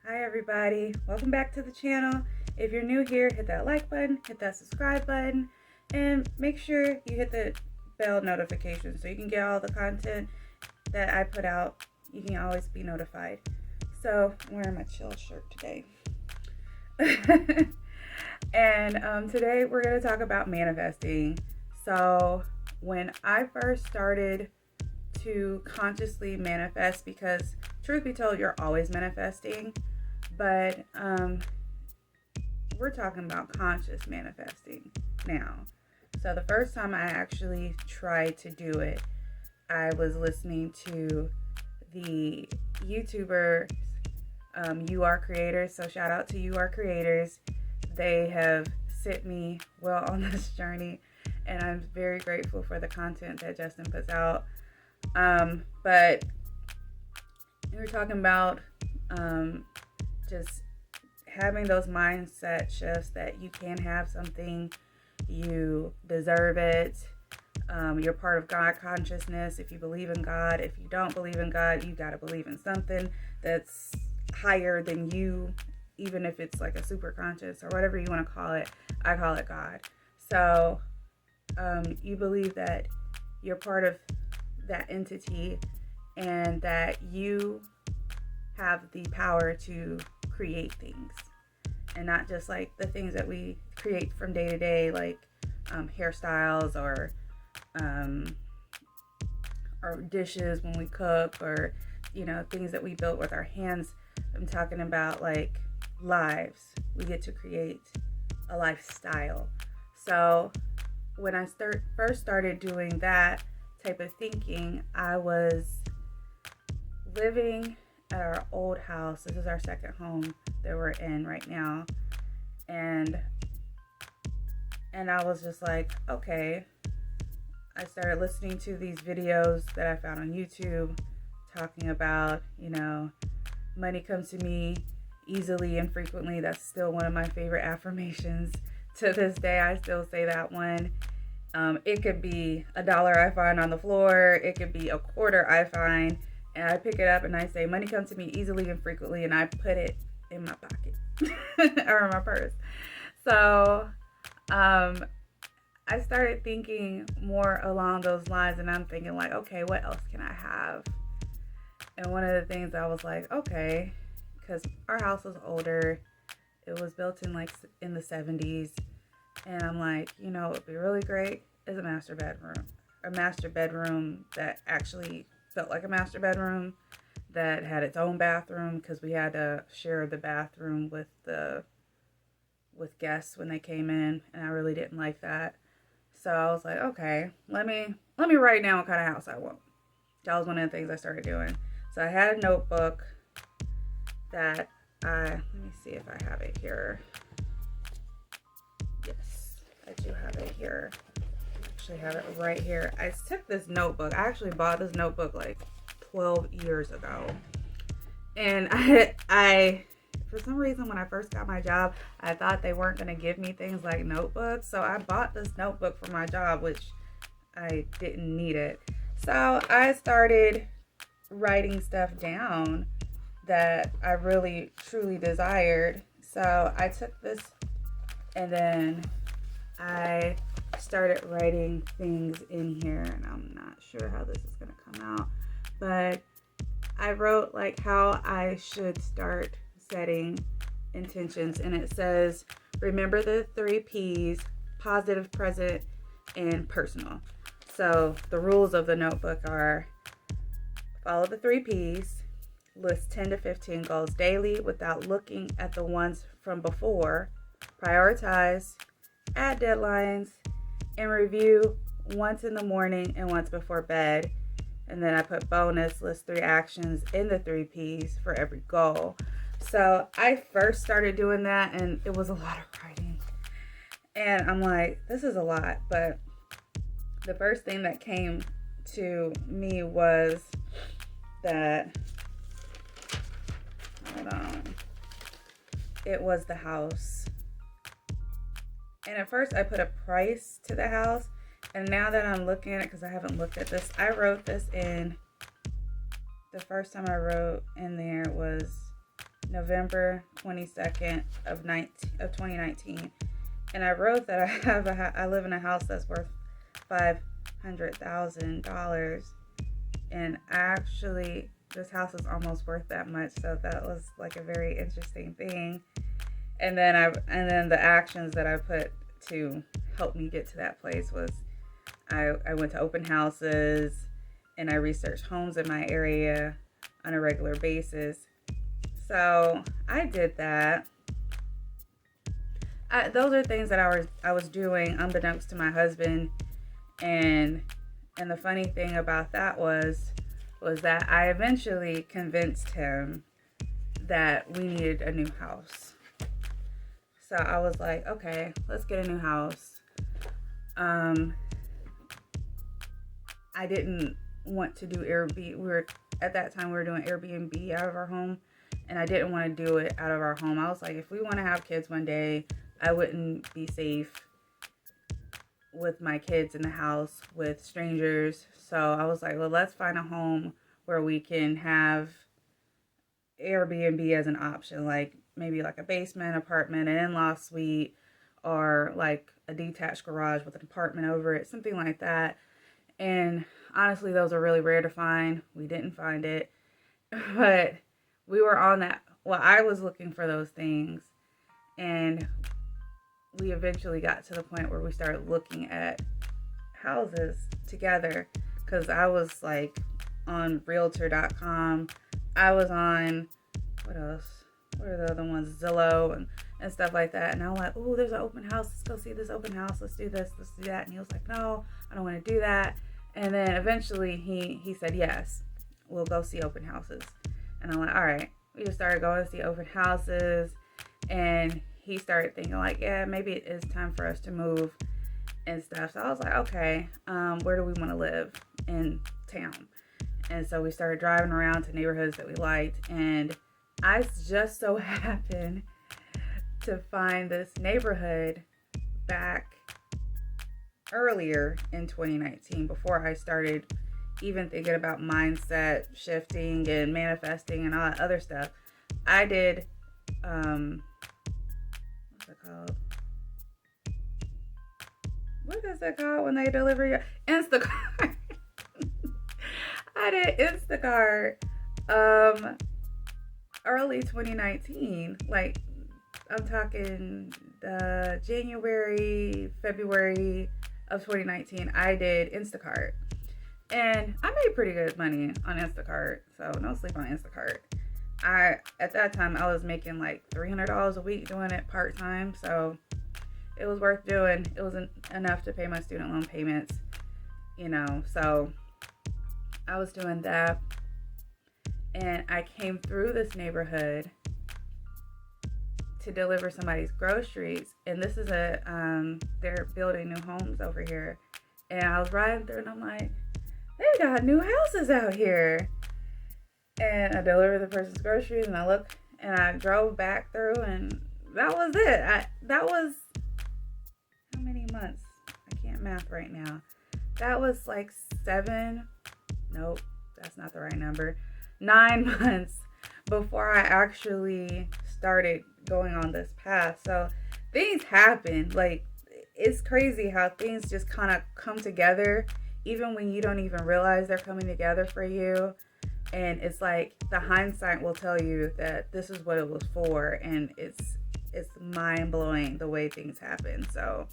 Hi everybody, welcome back to the channel. If you're new here, hit that like button, hit that subscribe button, and make sure you hit the bell notification so you can get all the content that I put out. You can always be notified. So I'm wearing my chill shirt today. And today we're going to talk about manifesting. So when I first started to consciously manifest, because truth be told, you're always manifesting, but we're talking about conscious manifesting now. So the first time I actually tried to do it, I was listening to the YouTuber youarecreators. So shout out to youarecreators. They have sent me well on this journey, and I'm very grateful for the content that Justin puts out. But we were talking about just having those mindset shifts that you can have something, you deserve it, you're part of God consciousness. If you believe in God, if you don't believe in God, you got to believe in something that's higher than you, even if it's like a super conscious or whatever you want to call it. I call it God. So you believe that you're part of that entity and that you have the power to create things, and not just like the things that we create from day to day, like hairstyles or dishes when we cook, or things that we built with our hands. I'm talking about like lives. We get to create a lifestyle. So when I first started doing that type of thinking, I was living at our old house. This is our second home that we're in right now. And I was just like, okay. I started listening to these videos that I found on YouTube talking about, money comes to me easily and frequently. That's still one of my favorite affirmations. To this day, I still say that one. It could be $1 I find on the floor. It could be a quarter I find, and I pick it up and I say, money comes to me easily and frequently, and I put it in my pocket or in my purse. So I started thinking more along those lines, and I'm thinking like, okay, what else can I have? And one of the things I was like, okay, because our house was older. It was built in the 70s. And I'm like, it would be really great is a master bedroom that actually felt like a master bedroom, that had its own bathroom, because we had to share the bathroom with guests when they came in, and I really didn't like that. So I was like, okay, let me write down what kind of house I want. That was one of the things I started doing. So I had a notebook that let me see if I have it here. Yes, I do have it here. I actually have it right here. I took this notebook. I actually bought this notebook like 12 years ago. And I for some reason, when I first got my job, I thought they weren't going to give me things like notebooks. So I bought this notebook for my job, which I didn't need it. So I started writing stuff down that I really, truly desired. So I took this, and then I started writing things in here, and I'm not sure how this is going to come out, but I wrote like how I should start setting intentions. And it says, remember the 3 P's: positive, present, and personal. So the rules of the notebook are: follow the 3 P's, list 10 to 15 goals daily without looking at the ones from before, prioritize, add deadlines, and review once in the morning and once before bed. And then I put bonus, list 3 actions in the 3 P's for every goal. So I first started doing that, and it was a lot of writing. And I'm like, this is a lot. But the first thing that came to me was that, hold on, it was the house. And at first I put a price to the house. And now that I'm looking at it, because I haven't looked at this, I wrote this in, the first time I wrote in there was November 22nd of 2019. And I wrote that I live in a house that's worth $500,000. And actually, this house is almost worth that much. So that was like a very interesting thing. And then the actions that I put to help me get to that place was I went to open houses and I researched homes in my area on a regular basis. So I did that. Those are things that I was doing unbeknownst to my husband, and the funny thing about that was that I eventually convinced him that we needed a new house. So I was like, okay, let's get a new house. I didn't want to do Airbnb. At that time we were doing Airbnb out of our home, and I didn't want to do it out of our home. I was like, if we want to have kids one day, I wouldn't be safe with my kids in the house with strangers. So I was like, well, let's find a home where we can have Airbnb as an option, like maybe like a basement apartment, an in-law suite, or like a detached garage with an apartment over it, something like that. And honestly, those are really rare to find. We didn't find it, but we were on that. Well, I was looking for those things, and we eventually got to the point where we started looking at houses together, because I was like on realtor.com. I was on, what else? What are the other ones? Zillow and stuff like that. And I was like, oh, there's an open house. Let's go see this open house. Let's do this. Let's do that. And he was like, no, I don't want to do that. And then eventually he said, yes, we'll go see open houses. And I'm like, all right. We just started going to see open houses, and he started thinking like, yeah, maybe it is time for us to move and stuff. So I was like, okay, where do we want to live in town? And so we started driving around to neighborhoods that we liked, and I just so happened to find this neighborhood back earlier in 2019, before I started even thinking about mindset shifting and manifesting and all that other stuff. I did, what's it called? What is it called when they deliver your Instacart? I did Instacart early 2019. Like, I'm talking January, February of 2019. I did Instacart. And I made pretty good money on Instacart. So no sleep on Instacart. At that time, I was making like $300 a week doing it part-time. So it was worth doing. It wasn't enough to pay my student loan payments, so I was doing that. And I came through this neighborhood to deliver somebody's groceries. And this is they're building new homes over here. And I was riding through and I'm like, they got new houses out here. And I delivered the person's groceries, and I looked and I drove back through, and that was it. That was how many months? I can't math right now. That was like 7. Nope, that's not the right number. 9 months before I actually started going on this path. So things happen. Like, it's crazy how things just kind of come together, even when you don't even realize they're coming together for you. And it's like the hindsight will tell you that this is what it was for, and it's mind-blowing the way things happen. So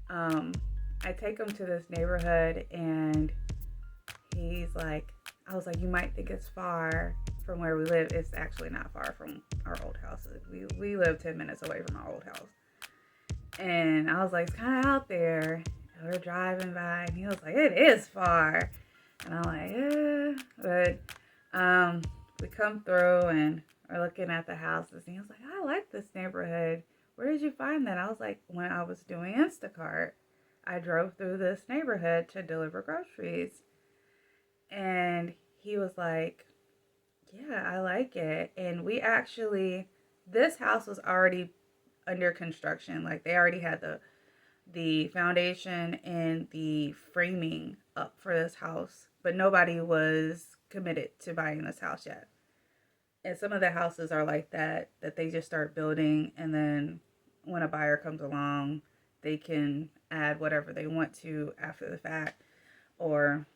I take him to this neighborhood, and he's like, I was like, you might think it's far from where we live. It's actually not far from our old house. We live 10 minutes away from our old house. And I was like, it's kind of out there. And we're driving by, and he was like, it is far. And I'm like, yeah. But we come through, and we're looking at the houses, and he was like, I like this neighborhood. Where did you find that? I was like, when I was doing Instacart, I drove through this neighborhood to deliver groceries. And he was like, yeah, I like it. And we actually, this house was already under construction. Like, they already had the foundation and the framing up for this house, but nobody was committed to buying this house yet. And some of the houses are like that they just start building, and then when a buyer comes along, they can add whatever they want to after the fact, or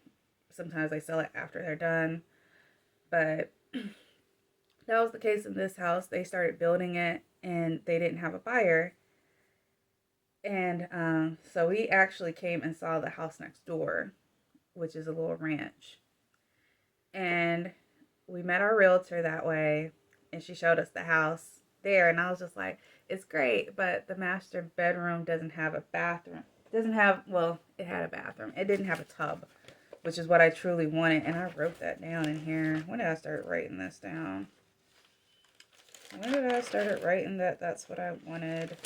sometimes they sell it after they're done. But that was the case in this house. They started building it and they didn't have a buyer. And so we actually came and saw the house next door, which is a little ranch. And we met our realtor that way, and she showed us the house there. And I was just like, it's great, but the master bedroom doesn't have a bathroom. Well, it had a bathroom. It didn't have a tub, which is what I truly wanted. And I wrote that down in here. When did I start writing this down? When did I start writing that that's what I wanted?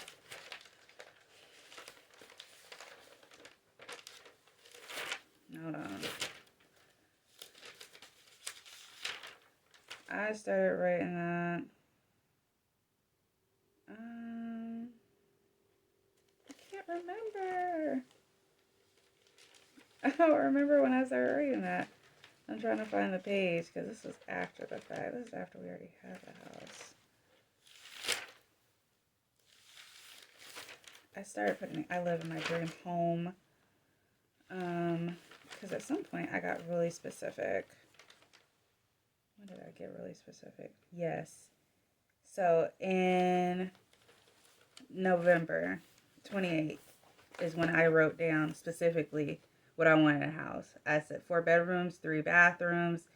Hold on. I started writing that. I can't remember. I don't remember when I started writing that. I'm trying to find the page because this was after the fact. This is after we already had the house. I started putting, I live in my dream home. Because at some point I got really specific. When did I get really specific? Yes. So in November 28th is when I wrote down specifically what I wanted in a house. I said 4 bedrooms, 3 bathrooms.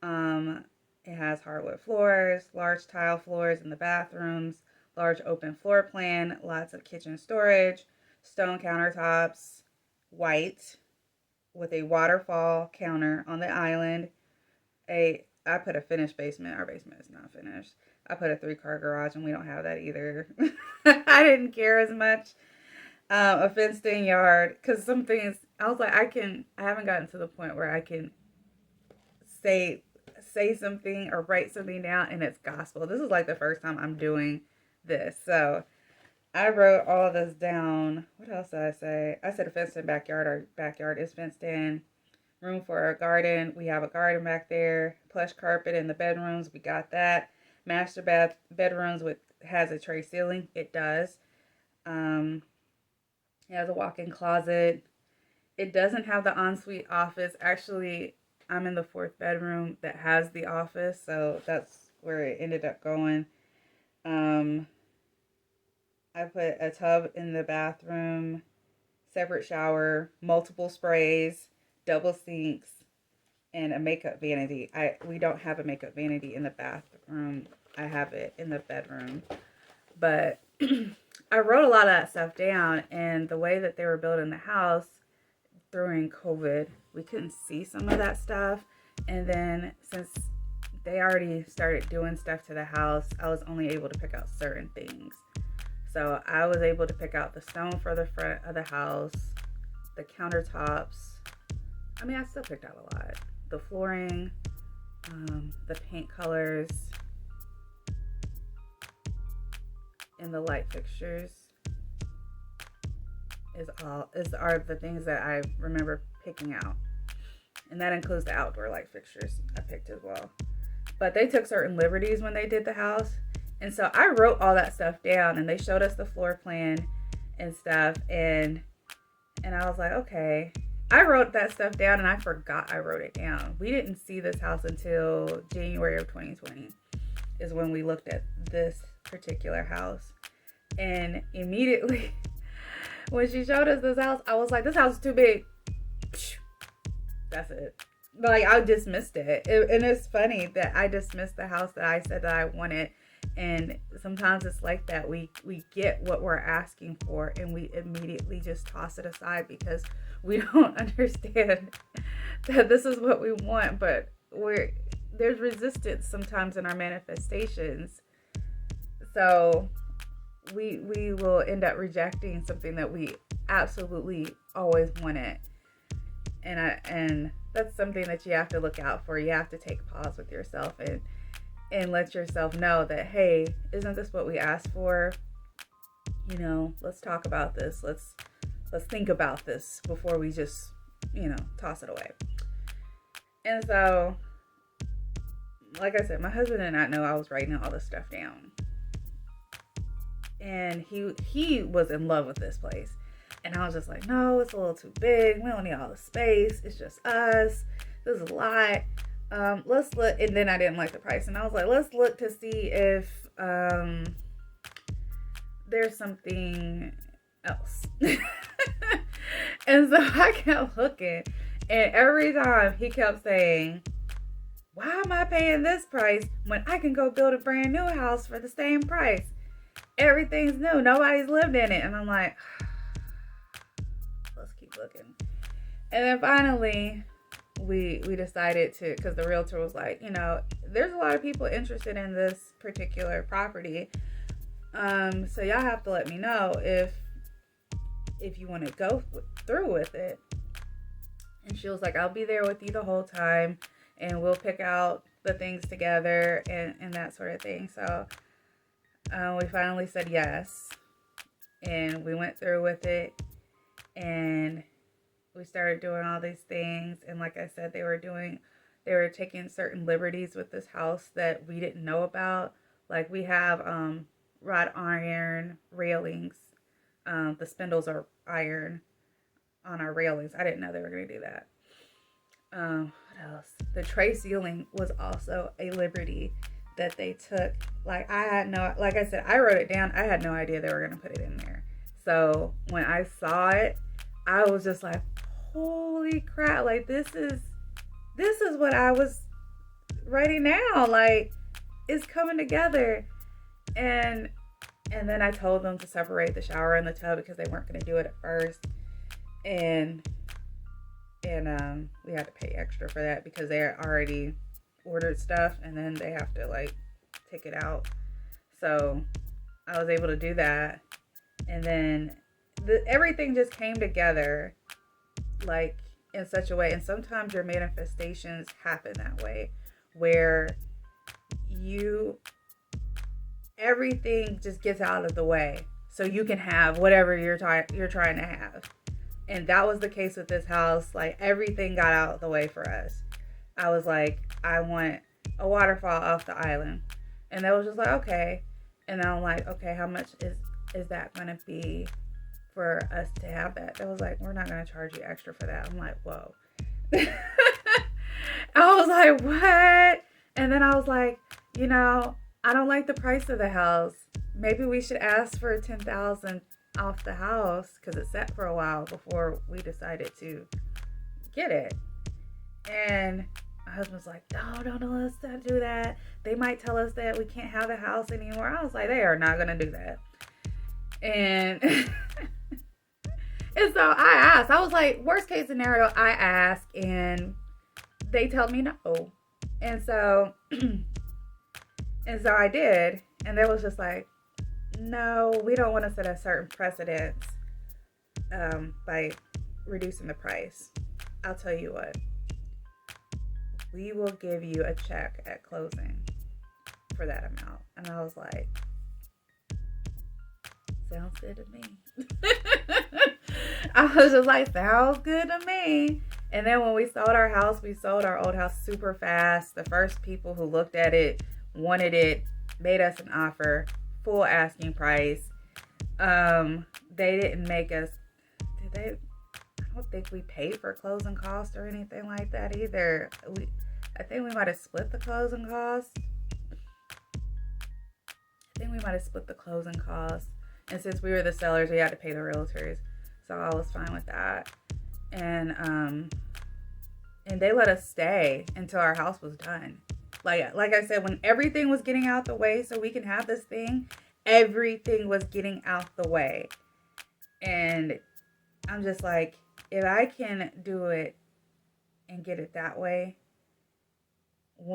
It has hardwood floors, large tile floors in the bathrooms, large open floor plan, lots of kitchen storage, stone countertops, white, with a waterfall counter on the island. I put a finished basement. Our basement is not finished. I put a 3-car garage, and we don't have that either. I didn't care as much. A fenced-in yard, because some things I was like, I haven't gotten to the point where I can say something or write something down and it's gospel. This is like the first time I'm doing this, so I wrote all of this down. What else did I say? I said a fenced-in backyard. Our backyard is fenced in. Room for our garden. We have a garden back there. Plush carpet in the bedrooms. We got that. Master bedrooms has a tray ceiling. It does. It has a walk-in closet. It doesn't have the ensuite office. Actually, I'm in the 4th bedroom that has the office, so that's where it ended up going. I put a tub in the bathroom, separate shower, multiple sprays, double sinks, and a makeup vanity. We don't have a makeup vanity in the bathroom. I have it in the bedroom. But I wrote a lot of that stuff down, and the way that they were building the house during COVID, we couldn't see some of that stuff. And then since they already started doing stuff to the house, I was only able to pick out certain things. So I was able to pick out the stone for the front of the house, the countertops. I mean, I still picked out a lot. The flooring, the paint colors, and the light fixtures are the things that I remember picking out. And that includes the outdoor light fixtures I picked as well. But they took certain liberties when they did the house. And so I wrote all that stuff down, and they showed us the floor plan and stuff. And I was like, okay. I wrote that stuff down, and I forgot I wrote it down. We didn't see this house until January of 2020 is when we looked at this particular house. And immediately when she showed us this house, I was like, this house is too big. That's it. Like, I dismissed it. And it's funny that I dismissed the house that I said that I wanted. And sometimes it's like that. We get what we're asking for, and we immediately just toss it aside because we don't understand that this is what we want. But there's resistance sometimes in our manifestations. So we will end up rejecting something that we absolutely always wanted. And that's something that you have to look out for. You have to take pause with yourself and let yourself know that, hey, isn't this what we asked for? You know, let's talk about this. Let's think about this before we just, toss it away. And so like I said, my husband did not know I was writing all this stuff down. And he was in love with this place. And I was just like, no, it's a little too big. We don't need all the space. It's just us. This is a lot. Let's look. And then I didn't like the price. And I was like, let's look to see if there's something else. And so I kept looking. And every time he kept saying, why am I paying this price when I can go build a brand new house for the same price? Everything's new. Nobody's lived in it. And I'm like, let's keep looking. And then finally, we decided to, because the realtor was like, you know, there's a lot of people interested in this particular property. So y'all have to let me know if you want to go through with it. And she was like, I'll be there with you the whole time, and we'll pick out the things together and that sort of thing. So we finally said yes, and we went through with it, and we started doing all these things. And like I said, they were taking certain liberties with this house that we didn't know about. Like, we have wrought iron railings. The spindles are iron on our railings. I didn't know they were going to do that. What else? The tray ceiling was also a liberty that they took. Like I said, I wrote it down. I had no idea they were going to put it in there. So when I saw it, I was just like, holy crap. Like, this is what I was writing down. Like, it's coming together. And then I told them to separate the shower and the tub because they weren't going to do it at first. And we had to pay extra for that because they had already ordered stuff, and then they have to like take it out. So I was able to do that, and then everything just came together like in such a way. And sometimes your manifestations happen that way, where everything just gets out of the way so you can have whatever you're trying to have. And that was the case with this house. Like, everything got out of the way for us. I was like, I want a waterfall off the island. And they was just like, okay. And I'm like, okay, how much is that going to be for us to have that? They was like, we're not going to charge you extra for that. I'm like, whoa. I was like, what? And then I was like, you know, I don't like the price of the house. Maybe we should ask for $10,000 off the house, because it sat for a while before we decided to get it. And my husband's like, no, let's not do that. They might tell us that we can't have the house anymore. I was like, they are not going to do that. And and so I asked. I was like, worst case scenario, I ask, and they tell me no. And so I did. And they was just like, no, we don't want to set a certain precedence by reducing the price. I'll tell you what. We will give you a check at closing for that amount. And I was like, sounds good to me. I was just like, sounds good to me. And then when we sold our house, we sold our old house super fast. The first people who looked at it wanted it, made us an offer, full asking price. They didn't make us, I don't think we paid for closing costs or anything like that either. I think we might have split the closing costs. And since we were the sellers, we had to pay the realtors. So I was fine with that. And they let us stay until our house was done. Like I said, when everything was getting out the way so we can have this thing, everything was getting out the way. And I'm just like, if I can do it and get it that way,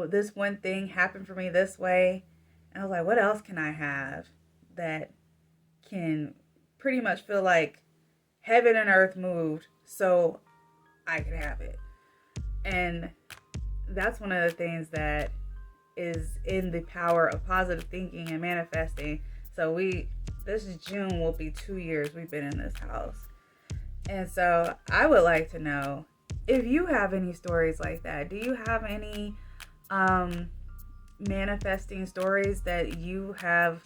this one thing happened for me this way. And I was like, what else can I have that can pretty much feel like heaven and earth moved so I could have it? And that's one of the things that is in the power of positive thinking and manifesting. So this June will be 2 years we've been in this house. And so I would like to know if you have any stories like that. Do you have any manifesting stories that you have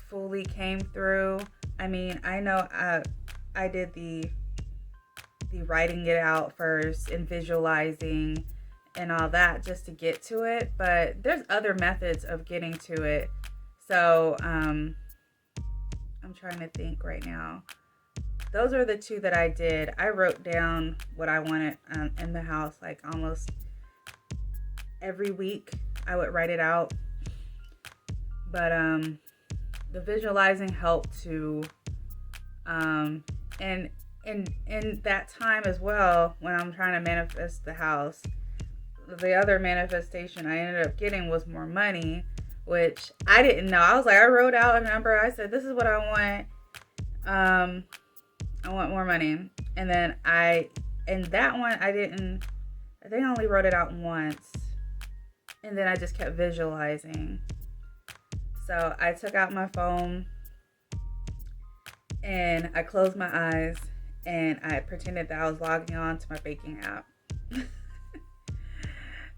fully came through. I mean, I know I did the writing it out first and visualizing and all that just to get to it, but there's other methods of getting to it. So I'm trying to think right now. Those are the two that I did. I wrote down what I wanted in the house, like almost every week I would write it out. But the visualizing helped to and in that time as well, when I'm trying to manifest the house, the other manifestation I ended up getting was more money, which I didn't know. I was like, I wrote out a number. I said, this is what I want. I want more money. And then that one, I think I only wrote it out once. And then I just kept visualizing. So I took out my phone and I closed my eyes and I pretended that I was logging on to my baking app.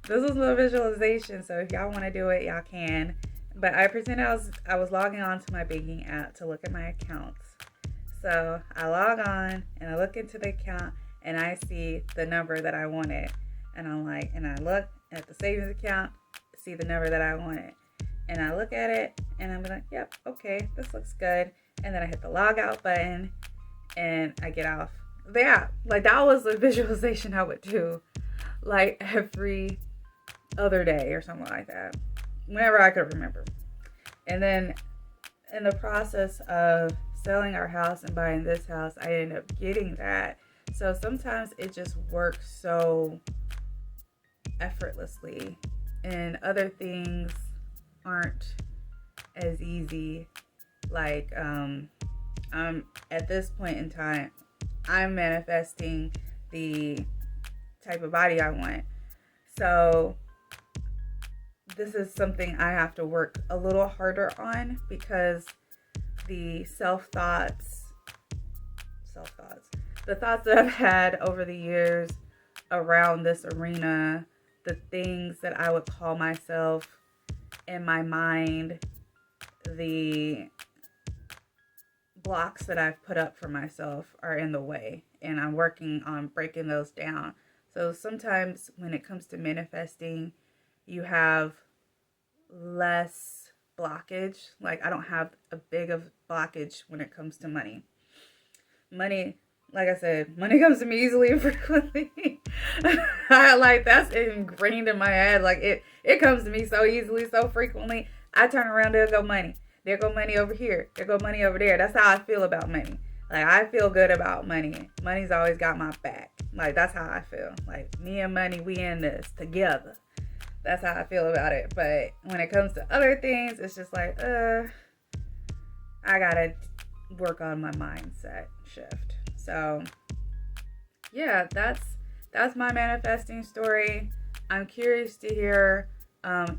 This was a visualization, so if y'all want to do it, y'all can. But I pretended I was logging on to my baking app to look at my accounts. So I log on and I look into the account and I see the number that I wanted. And I'm like, and I look at the savings account, see the number that I wanted. And I look at it and I'm like, yep, okay, this looks good. And then I hit the log out button and I get off the app. Like, that was the visualization I would do like every other day or something like that, whenever I could remember. And then in the process of selling our house and buying this house, I ended up getting that. So sometimes it just works so effortlessly, and other things aren't as easy. Like I'm at this point in time, I'm manifesting the type of body I want. So this is something I have to work a little harder on, because the self-thoughts, the thoughts that I've had over the years around this arena, the things that I would call myself in my mind, the blocks that I've put up for myself are in the way, and I'm working on breaking those down. So sometimes when it comes to manifesting, you have less blockage. Like, I don't have a big of blockage when it comes to money. Money, like I said, money comes to me easily and frequently. Like, that's ingrained in my head. Like, it comes to me so easily, so frequently. I turn around, there go money. There go money over here. There go money over there. That's how I feel about money. Like, I feel good about money. Money's always got my back. Like, that's how I feel. Like, me and money, we in this together. That's how I feel about it. But when it comes to other things, it's just like, I gotta work on my mindset shift. So, yeah, that's my manifesting story. I'm curious to hear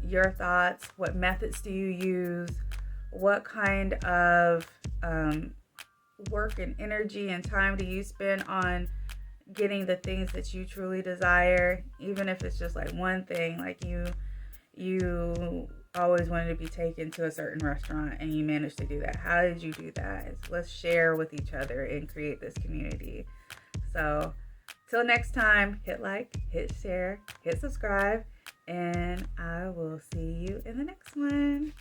your thoughts. What methods do you use? What kind of work and energy and time do you spend on getting the things that you truly desire? Even if it's just like one thing, like you always wanted to be taken to a certain restaurant and you managed to do that. How did you do that? Let's share with each other and create this community. So till next time, hit like, hit share, hit subscribe, and I will see you in the next one.